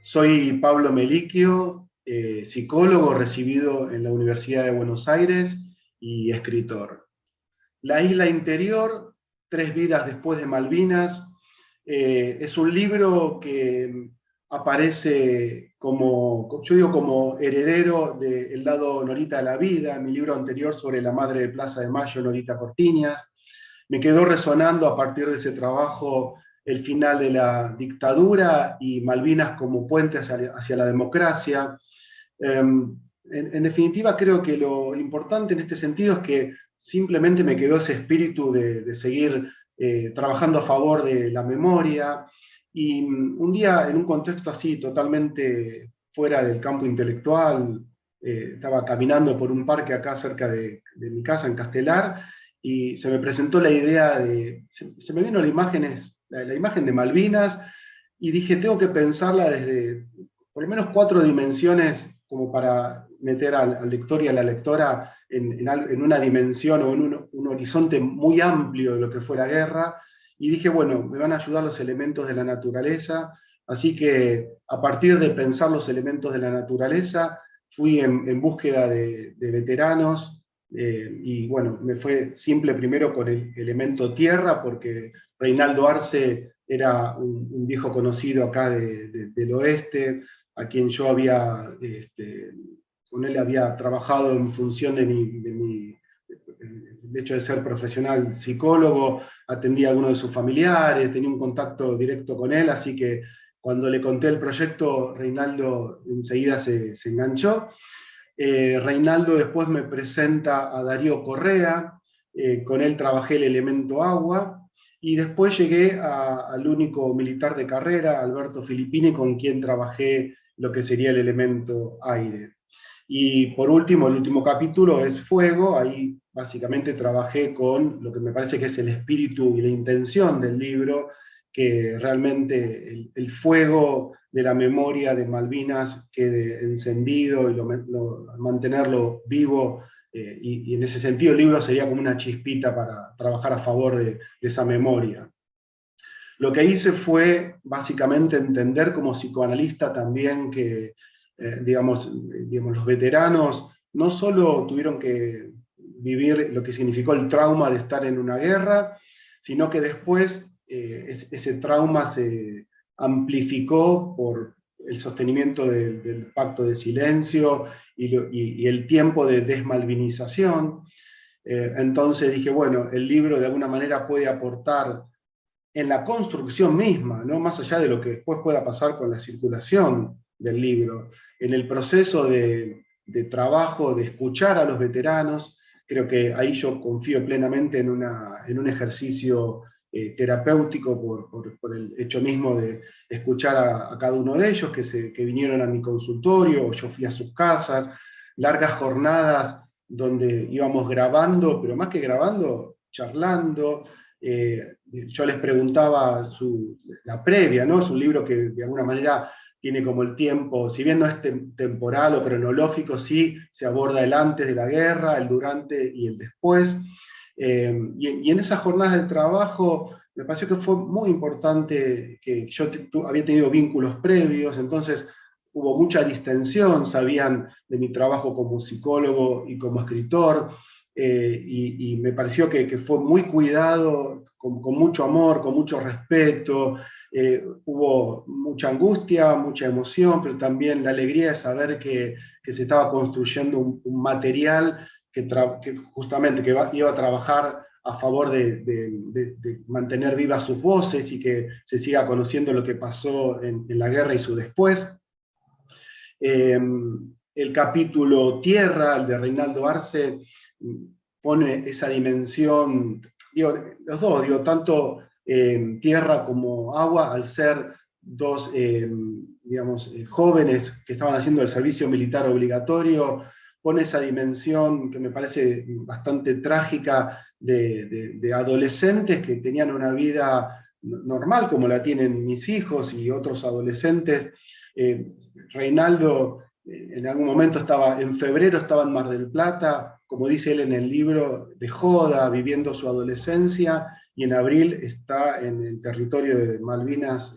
Soy Pablo Meliquio, psicólogo recibido en la Universidad de Buenos Aires y escritor. La isla interior, Tres vidas después de Malvinas, es un libro que aparece como, yo digo, como heredero del lado Norita de la vida, mi libro anterior sobre la madre de Plaza de Mayo, Norita Cortiñas. Me quedó resonando a partir de ese trabajo el final de la dictadura y Malvinas como puente hacia la democracia. En definitiva, creo que lo importante en este sentido es que simplemente me quedó ese espíritu de seguir trabajando a favor de la memoria. Y un día, en un contexto así totalmente fuera del campo intelectual, estaba caminando por un parque acá cerca de mi casa, en Castelar, y se me presentó la idea se me vino la imagen de Malvinas, y dije, tengo que pensarla desde por lo menos cuatro dimensiones como para meter al lector y a la lectora en una dimensión o en un horizonte muy amplio de lo que fue la guerra, y dije, bueno, me van a ayudar los elementos de la naturaleza, así que a partir de pensar los elementos de la naturaleza, fui en búsqueda de veteranos, y bueno, me fue simple primero con el elemento tierra, porque Reinaldo Arce era un viejo conocido acá del oeste, a quien yo había, con él había trabajado en función de hecho de ser profesional psicólogo, atendía a algunos de sus familiares, tenía un contacto directo con él, así que cuando le conté el proyecto, Reinaldo enseguida se enganchó. Reinaldo después me presenta a Darío Correa, con él trabajé el elemento agua, y después llegué al único militar de carrera, Alberto Filippini, con quien trabajé lo que sería el elemento aire. Y por último, el último capítulo es fuego, ahí básicamente trabajé con lo que me parece que es el espíritu y la intención del libro, que realmente el fuego de la memoria de Malvinas quede encendido y mantenerlo vivo, y en ese sentido el libro sería como una chispita para trabajar a favor de esa memoria. Lo que hice fue básicamente entender como psicoanalista también que, digamos, los veteranos no solo tuvieron que vivir lo que significó el trauma de estar en una guerra, sino que después ese trauma se amplificó por el sostenimiento del pacto de silencio y el tiempo de desmalvinización. Entonces dije, bueno, el libro de alguna manera puede aportar en la construcción misma, ¿no? Más allá de lo que después pueda pasar con la circulación del libro, en el proceso de trabajo, de escuchar a los veteranos. Creo que ahí yo confío plenamente en un ejercicio terapéutico por el hecho mismo de escuchar a cada uno de ellos que vinieron a mi consultorio, o yo fui a sus casas, largas jornadas donde íbamos grabando, pero más que grabando, charlando. Yo les preguntaba la previa, ¿no? Es un libro que de alguna manera tiene como el tiempo, si bien no es temporal o cronológico, sí se aborda el antes de la guerra, el durante y el después. Y en esas jornadas de trabajo me pareció que fue muy importante que yo había tenido vínculos previos, entonces hubo mucha distensión, sabían de mi trabajo como psicólogo y como escritor, y me pareció que fue muy cuidado, con mucho amor, con mucho respeto. Hubo mucha angustia, mucha emoción, pero también la alegría de saber que se estaba construyendo un material que justamente iba a trabajar a favor de mantener vivas sus voces y que se siga conociendo lo que pasó en la guerra y su después. El capítulo Tierra, el de Reinaldo Arce, pone esa dimensión, digo, los dos, digo, tanto tierra como agua, al ser dos, digamos, jóvenes que estaban haciendo el servicio militar obligatorio, pone esa dimensión que me parece bastante trágica de adolescentes que tenían una vida normal como la tienen mis hijos y otros adolescentes. Reinaldo en algún momento en febrero estaba en Mar del Plata, como dice él en el libro, de joda, viviendo su adolescencia, y en abril está en el territorio de Malvinas,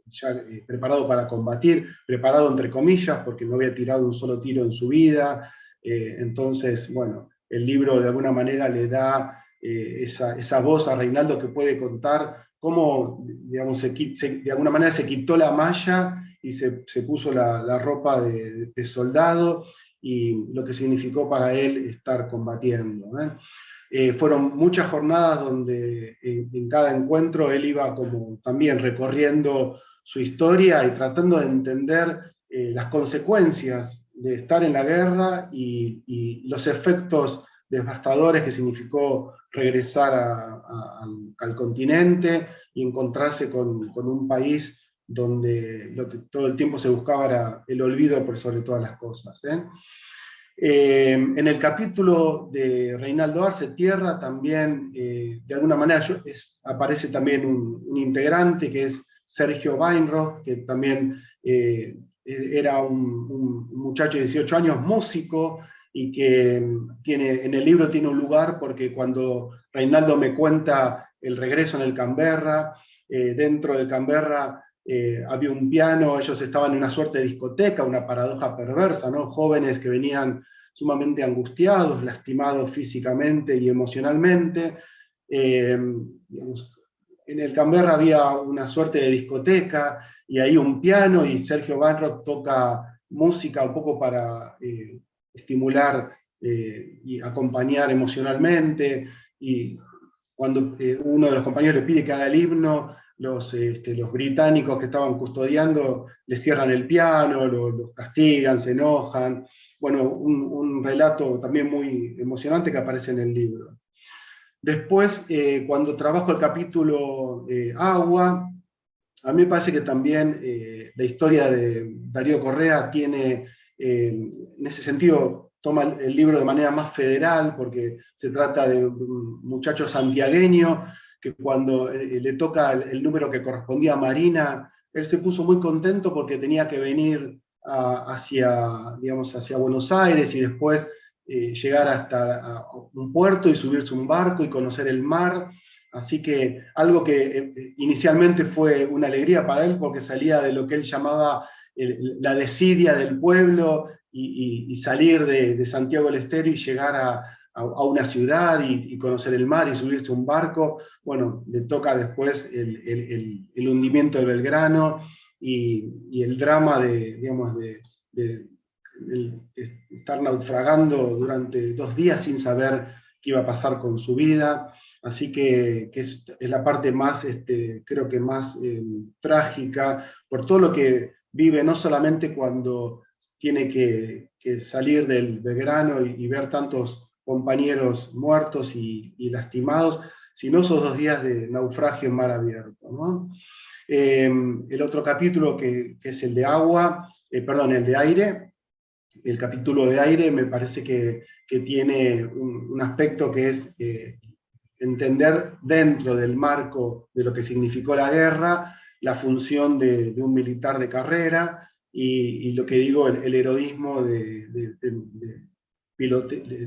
ya preparado para combatir, preparado entre comillas, porque no había tirado un solo tiro en su vida. Entonces, bueno, el libro de alguna manera le da esa voz a Reinaldo que puede contar cómo, digamos, de alguna manera se quitó la malla y se puso la ropa de soldado, y lo que significó para él estar combatiendo. Fueron muchas jornadas donde en cada encuentro él iba como también recorriendo su historia y tratando de entender las consecuencias de estar en la guerra y los efectos devastadores que significó regresar al continente y encontrarse con un país donde lo que todo el tiempo se buscaba era el olvido por sobre todas las cosas. En el capítulo de Reinaldo Arce, Tierra, también, de alguna manera, aparece también un integrante que es Sergio Weinroth, que también era un muchacho de 18 años, músico, y que en el libro tiene un lugar porque cuando Reinaldo me cuenta el regreso en el Canberra, dentro del Canberra había un piano, ellos estaban en una suerte de discoteca, una paradoja perversa, ¿no? Jóvenes que venían sumamente angustiados, lastimados físicamente y emocionalmente. Digamos, en el Canberra había una suerte de discoteca y ahí un piano, y Sergio Weinroth toca música un poco para estimular y acompañar emocionalmente, y cuando uno de los compañeros le pide que haga el himno, los británicos que estaban custodiando le cierran el piano, los castigan, se enojan. Bueno, un relato también muy emocionante que aparece en el libro. Después, cuando trabajo el capítulo Agua, a mí me parece que también la historia de Darío Correa tiene, en ese sentido, toma el libro de manera más federal, porque se trata de un muchacho santiagueño que cuando le toca el número que correspondía a Marina, él se puso muy contento porque tenía que venir digamos, hacia Buenos Aires y después llegar hasta un puerto y subirse a un barco y conocer el mar. Así que algo que inicialmente fue una alegría para él porque salía de lo que él llamaba la desidia del pueblo, y salir de Santiago del Estero y llegar a una ciudad y conocer el mar y subirse a un barco. Bueno, le toca después el hundimiento de Belgrano y el drama digamos, de estar naufragando durante 2 días sin saber qué iba a pasar con su vida. Así que es la parte más, creo que más trágica, por todo lo que vive, no solamente cuando tiene que salir del Belgrano y ver tantos compañeros muertos y lastimados, sino esos 2 días de naufragio en mar abierto, ¿no? El otro capítulo que es el de agua, perdón, el de aire, el capítulo de aire me parece que tiene un aspecto que es entender dentro del marco de lo que significó la guerra, la función de un militar de carrera y lo que digo, el heroísmo de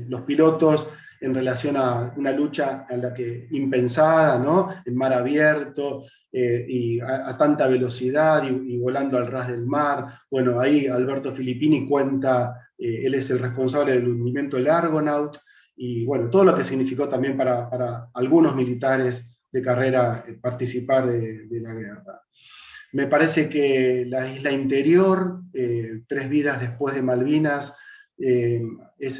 los pilotos en relación a una lucha en la que impensada, ¿no? En mar abierto, y a tanta velocidad y volando al ras del mar. Bueno, ahí Alberto Filippini cuenta, él es el responsable del hundimiento del Argonaut, y bueno, todo lo que significó también para algunos militares de carrera participar de la guerra. Me parece que la isla interior, 3 vidas después de Malvinas,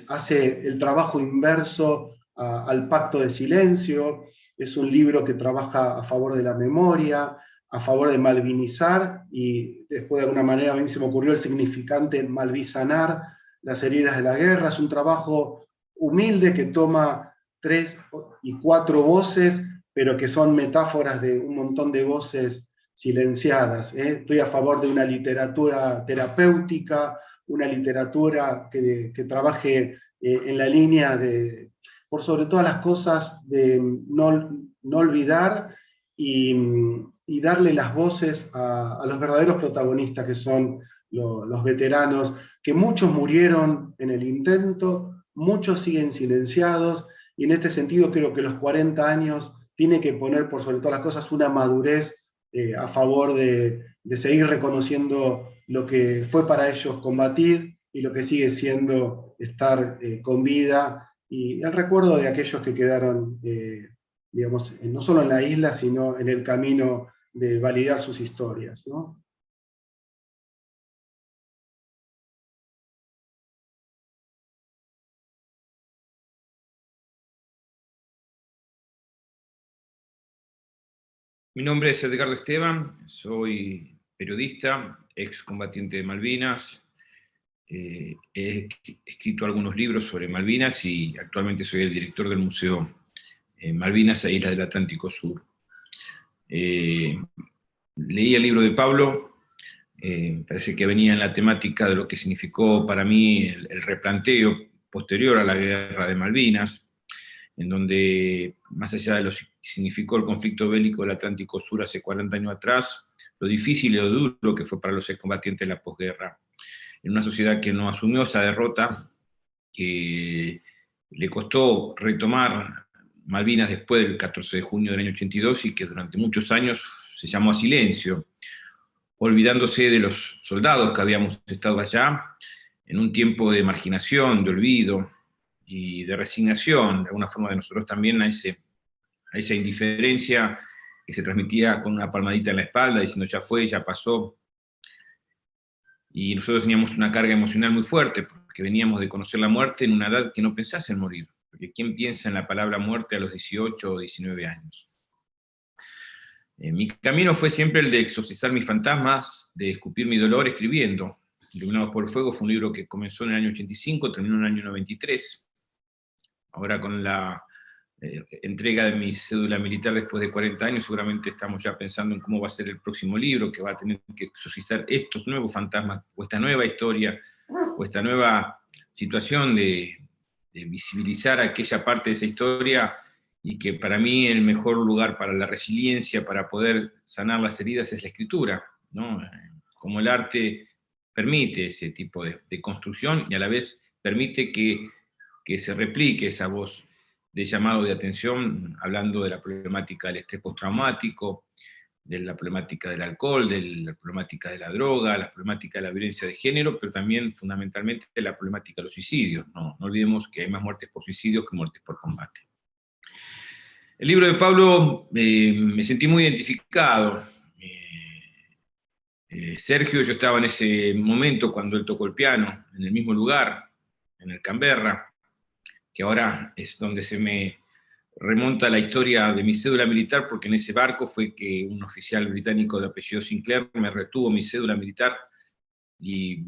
hace el trabajo inverso al pacto de silencio. Es un libro que trabaja a favor de la memoria, a favor de malvinizar, y después de alguna manera a mí se me ocurrió el significante malvisanar las heridas de la guerra. Es un trabajo humilde que toma 3 y 4 voces, pero que son metáforas de un montón de voces silenciadas. Estoy a favor de una literatura terapéutica, una literatura que trabaje en la línea de, por sobre todas las cosas, de no olvidar y darle las voces a los verdaderos protagonistas, que son los veteranos, que muchos murieron en el intento, muchos siguen silenciados, y en este sentido creo que los 40 años tiene que poner por sobre todas las cosas una madurez a favor de seguir reconociendo lo que fue para ellos combatir y lo que sigue siendo estar con vida, y el recuerdo de aquellos que quedaron, digamos, no solo en la isla, sino en el camino de validar sus historias, ¿no? Mi nombre es Edgardo Esteban, soy periodista, excombatiente de Malvinas. He escrito algunos libros sobre Malvinas y actualmente soy el director del Museo Malvinas e Islas del Atlántico Sur. Leí el libro de Pablo, parece que venía en la temática de lo que significó para mí el replanteo posterior a la guerra de Malvinas, en donde, más allá de lo que significó el conflicto bélico del Atlántico Sur hace 40 años atrás, lo difícil y lo duro que fue para los excombatientes de la posguerra, en una sociedad que no asumió esa derrota, que le costó retomar Malvinas después del 14 de junio del año 82 y que durante muchos años se llamó a silencio, olvidándose de los soldados que habíamos estado allá, en un tiempo de marginación, de olvido y de resignación, de alguna forma de nosotros también, a esa indiferencia que se transmitía con una palmadita en la espalda, diciendo ya fue, ya pasó. Y nosotros teníamos una carga emocional muy fuerte, porque veníamos de conocer la muerte en una edad que no pensase en morir. Porque ¿quién piensa en la palabra muerte a los 18 o 19 años? Mi camino fue siempre el de exorcizar mis fantasmas, de escupir mi dolor escribiendo. Iluminados por el Fuego fue un libro que comenzó en el año 85, terminó en el año 93. Ahora con la entrega de mi cédula militar después de 40 años, seguramente estamos ya pensando en cómo va a ser el próximo libro, que va a tener que exorcizar estos nuevos fantasmas, o esta nueva historia, o esta nueva situación de visibilizar aquella parte de esa historia, y que para mí el mejor lugar para la resiliencia, para poder sanar las heridas, es la escritura, ¿no? Como el arte permite ese tipo de construcción y a la vez permite que se replique esa voz de llamado de atención, hablando de la problemática del estrés postraumático, de la problemática del alcohol, de la problemática de la droga, la problemática de la violencia de género, pero también fundamentalmente de la problemática de los suicidios. No olvidemos que hay más muertes por suicidios que muertes por combate. El libro de Pablo me sentí muy identificado. Sergio, yo estaba en ese momento cuando él tocó el piano, en el mismo lugar, en el Canberra, que ahora es donde se me remonta la historia de mi cédula militar, porque en ese barco fue que un oficial británico de apellido Sinclair me retuvo mi cédula militar y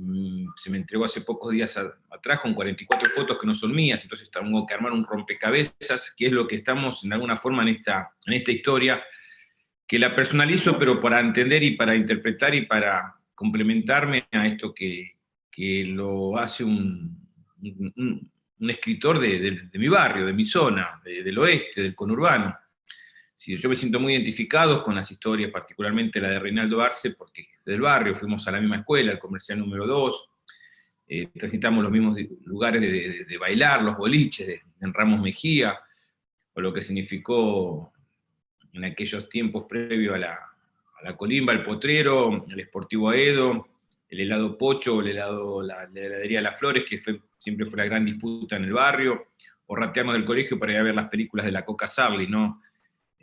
se me entregó hace pocos días atrás con 44 fotos que no son mías, entonces tengo que armar un rompecabezas, que es lo que estamos en alguna forma en esta historia, que la personalizo, pero para entender y para interpretar y para complementarme a esto que lo hace un escritor de mi barrio, de mi zona, del oeste, del conurbano. Sí, yo me siento muy identificado con las historias, particularmente la de Reinaldo Arce, porque es del barrio, fuimos a la misma escuela, el comercial número 2, transitamos los mismos lugares de bailar, los boliches, en Ramos Mejía, o lo que significó en aquellos tiempos previo a la Colimba, el Potrero, el Sportivo Aedo, el helado Pocho, la heladería Las Flores, que siempre fue la gran disputa en el barrio, o rateamos del colegio para ir a ver las películas de la Coca Sarli, ¿no?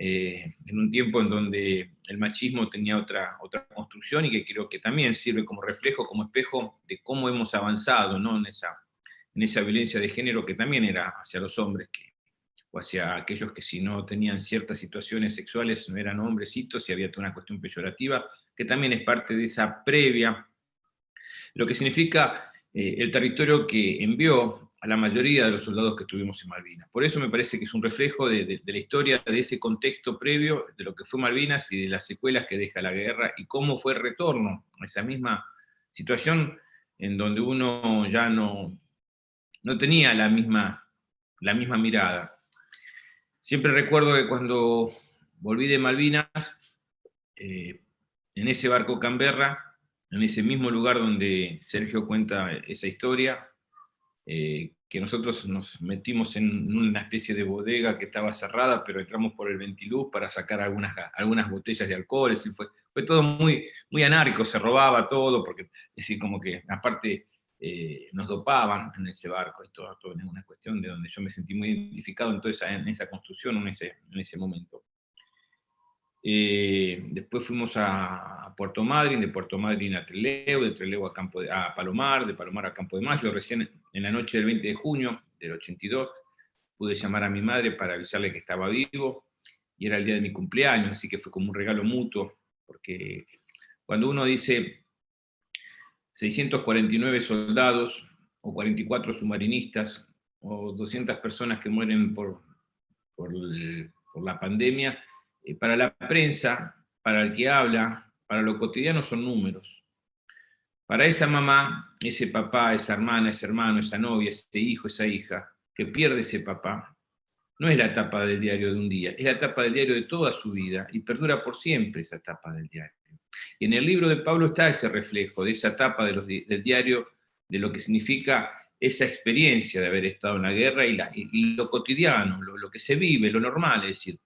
En un tiempo en donde el machismo tenía otra construcción y que creo que también sirve como reflejo, como espejo de cómo hemos avanzado, ¿no? En esa violencia de género que también era hacia los hombres, o hacia aquellos que si no tenían ciertas situaciones sexuales no eran hombrecitos y había toda una cuestión peyorativa, que también es parte de esa previa, lo que significa el territorio que envió a la mayoría de los soldados que tuvimos en Malvinas. Por eso me parece que es un reflejo de la historia, de ese contexto previo, de lo que fue Malvinas y de las secuelas que deja la guerra y cómo fue el retorno a esa misma situación en donde uno ya no tenía la misma mirada. Siempre recuerdo que cuando volví de Malvinas, en ese barco Canberra, en ese mismo lugar donde Sergio cuenta esa historia, que nosotros nos metimos en una especie de bodega que estaba cerrada, pero entramos por el ventiluz para sacar algunas botellas de alcohol, y fue todo muy, muy anárquico, se robaba todo, porque es decir, como que aparte nos dopaban en ese barco, y todo en una cuestión de donde yo me sentí muy identificado en esa construcción, en ese momento. Después fuimos a Puerto Madryn, de Puerto Madryn a Trelew, de Trelew a Palomar, de Palomar a Campo de Mayo. Recién en la noche del 20 de junio del 82 pude llamar a mi madre para avisarle que estaba vivo, y era el día de mi cumpleaños, así que fue como un regalo mutuo, porque cuando uno dice 649 soldados, o 44 submarinistas, o 200 personas que mueren por la pandemia, para la prensa, para el que habla, para lo cotidiano son números. Para esa mamá, ese papá, esa hermana, ese hermano, esa novia, ese hijo, esa hija, que pierde ese papá, no es la etapa del diario de un día, es la etapa del diario de toda su vida, y perdura por siempre esa etapa del diario. Y en el libro de Pablo está ese reflejo de esa etapa del diario, de lo que significa esa experiencia de haber estado en la guerra y lo cotidiano, lo que se vive, lo normal. Es decir,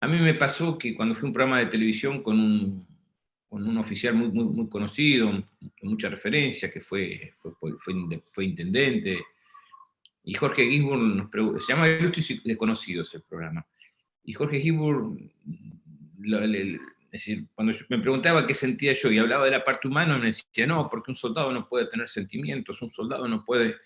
a mí me pasó que cuando fui a un programa de televisión con un oficial muy, muy, muy conocido, con mucha referencia, que fue intendente, y Jorge Gisburn nos preguntó, se llama Ilustres y Desconocidos el programa, y Jorge Gisburn, es decir, cuando me preguntaba qué sentía yo y hablaba de la parte humana, me decía, no, porque un soldado no puede tener sentimientos, un soldado no puede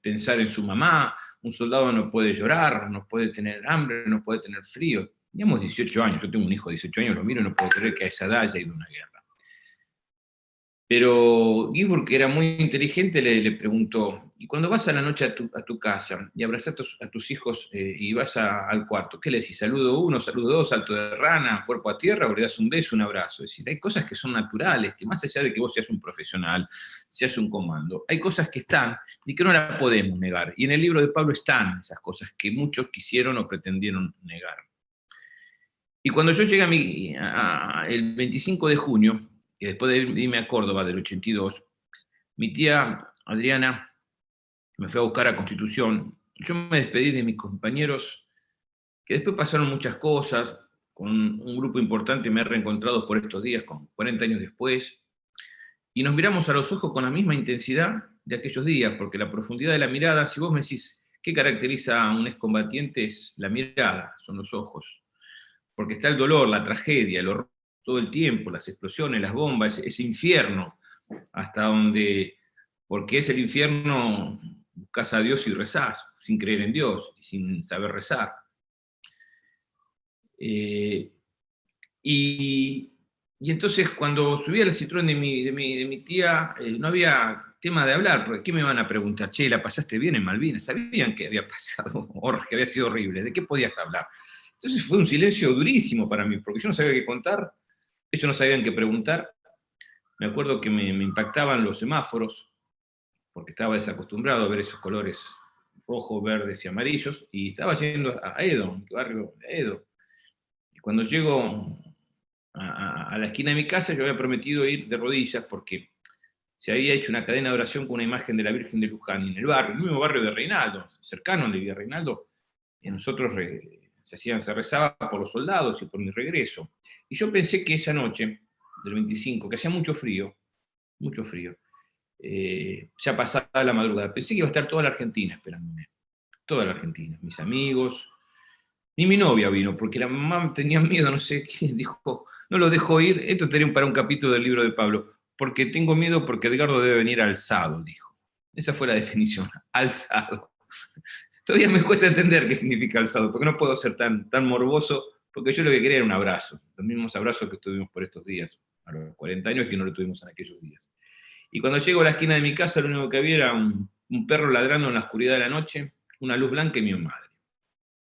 pensar en su mamá, un soldado no puede llorar, no puede tener hambre, no puede tener frío. Teníamos 18 años, yo tengo un hijo de 18 años, lo miro y no puedo creer que a esa edad haya ido a una guerra. Pero Gisburn, que era muy inteligente, le preguntó, ¿y cuando vas a la noche a tu casa y abrazas a tus hijos y vas al cuarto, qué le decís? ¿Saludo uno, saludo dos, salto de rana, cuerpo a tierra, o le das un beso, un abrazo? Es decir, hay cosas que son naturales, que más allá de que vos seas un profesional, seas un comando, hay cosas que están y que no las podemos negar. Y en el libro de Pablo están esas cosas que muchos quisieron o pretendieron negar. Y cuando yo llegué el 25 de junio, y después de irme a Córdoba del 82, mi tía Adriana me fue a buscar a Constitución. Yo me despedí de mis compañeros, que después pasaron muchas cosas, con un grupo importante me he reencontrado por estos días, con 40 años después, y nos miramos a los ojos con la misma intensidad de aquellos días, porque la profundidad de la mirada, si vos me decís, ¿qué caracteriza a un excombatiente? Es la mirada, son los ojos. Porque está el dolor, la tragedia, el horror todo el tiempo, las explosiones, las bombas, ese infierno, hasta donde, porque es el infierno, buscas a Dios y rezás, sin creer en Dios y sin saber rezar. Y entonces cuando subí al Citroën de mi tía, no había tema de hablar, porque ¿qué me van a preguntar? Che, ¿la pasaste bien en Malvinas? Sabían que había pasado, que había sido horrible, ¿de qué podías hablar? Entonces fue un silencio durísimo para mí, porque yo no sabía qué contar, ellos no sabían qué preguntar. Me acuerdo que me impactaban los semáforos, porque estaba desacostumbrado a ver esos colores rojos, verdes y amarillos, y estaba yendo a Edo, mi barrio de Edo. Y cuando llego a la esquina de mi casa, yo había prometido ir de rodillas, porque se había hecho una cadena de oración con una imagen de la Virgen de Luján, y en el barrio, el mismo barrio de Reinaldo, cercano al de Villa Reinaldo, y nosotros se rezaba por los soldados y por mi regreso. Y yo pensé que esa noche, del 25, que hacía mucho frío, ya pasada la madrugada, pensé que iba a estar toda la Argentina esperándome, toda la Argentina, mis amigos, ni mi novia vino, porque la mamá tenía miedo, no sé qué, dijo, no lo dejo ir, esto sería para un capítulo del libro de Pablo, porque tengo miedo porque Edgardo debe venir alzado, dijo. Esa fue la definición, alzado. Todavía me cuesta entender qué significa alzado, porque no puedo ser tan morboso, porque yo lo que quería era un abrazo, los mismos abrazos que tuvimos por estos días, a los 40 años, que no lo tuvimos en aquellos días. Y cuando llego a la esquina de mi casa, lo único que había era un perro ladrando en la oscuridad de la noche, una luz blanca y mi madre.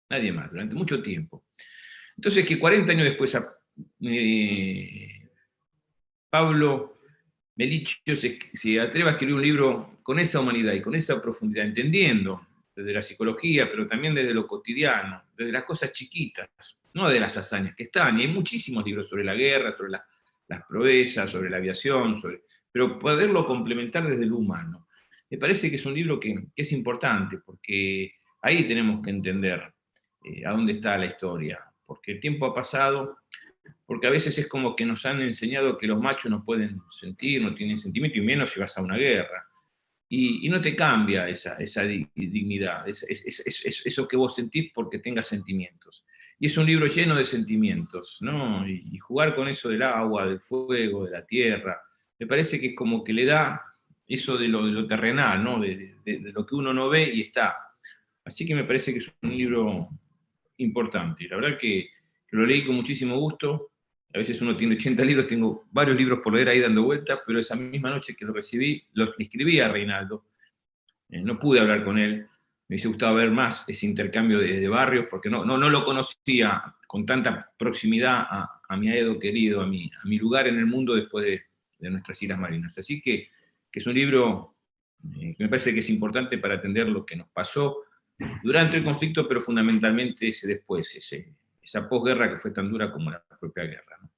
Nadie más, durante mucho tiempo. Entonces, que 40 años después, Pablo Melichio se atreva a escribir un libro con esa humanidad y con esa profundidad, entendiendo desde la psicología, pero también desde lo cotidiano, desde las cosas chiquitas, no de las hazañas que están. Y hay muchísimos libros sobre la guerra, sobre las proezas, sobre la aviación, pero poderlo complementar desde lo humano. Me parece que es un libro que es importante, porque ahí tenemos que entender a dónde está la historia, porque el tiempo ha pasado, porque a veces es como que nos han enseñado que los machos no pueden sentir, no tienen sentimiento, y menos si vas a una guerra. Y no te cambia esa dignidad, eso que vos sentís porque tengas sentimientos. Y es un libro lleno de sentimientos, ¿no? Y jugar con eso del agua, del fuego, de la tierra, me parece que es como que le da eso de lo terrenal, ¿no? De lo que uno no ve y está. Así que me parece que es un libro importante. La verdad que lo leí con muchísimo gusto. A veces uno tiene 80 libros, tengo varios libros por leer ahí dando vueltas, pero esa misma noche que lo recibí, lo escribí a Reinaldo. No pude hablar con él. Me hubiese gustado ver más ese intercambio de barrios, porque no lo conocía con tanta proximidad a mi Aedo querido, a mi lugar en el mundo después de nuestras Islas Malvinas. Así que es un libro que me parece que es importante para entender lo que nos pasó durante el conflicto, pero fundamentalmente ese después, esa posguerra que fue tan dura como la propia guerra, ¿no?